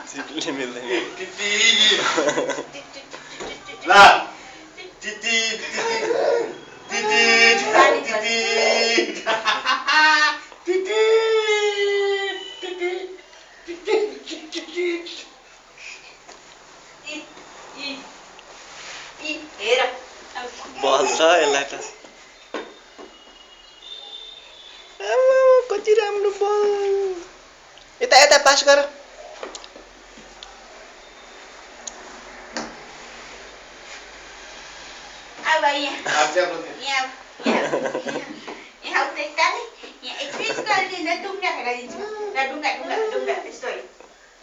चिप्ले मिल्दैन ला बल छ यसलाई त कति राम्रो बल यता यता पास गर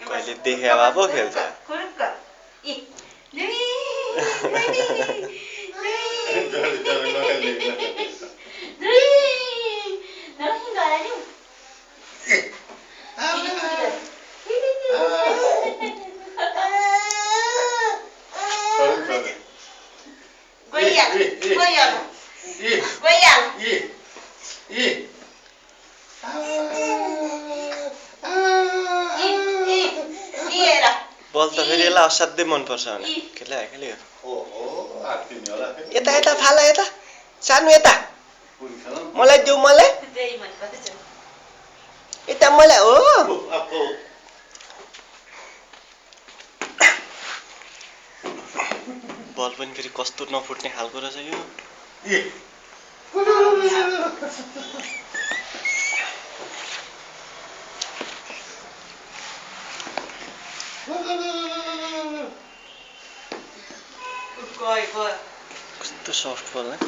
कहिले देखे भए पो खेल्छ बल त फेरि यसलाई असाध्यै मनपर्छ भने खेले यता यता फाला यता सानो यता मलाई देऊ मलाई यता मलाई हो बल पनि फेरि कस्तो नफुट्ने खालको रहेछ यो कस्तो सफ्ट बल है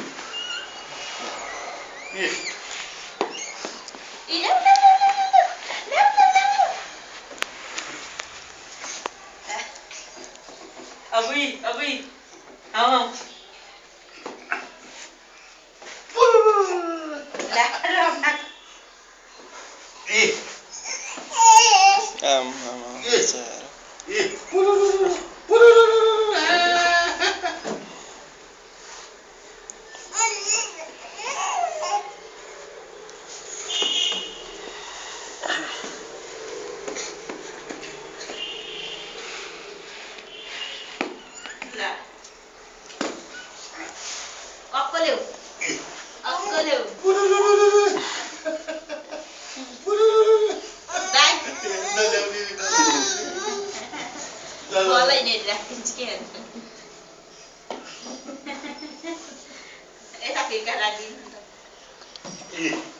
Ih.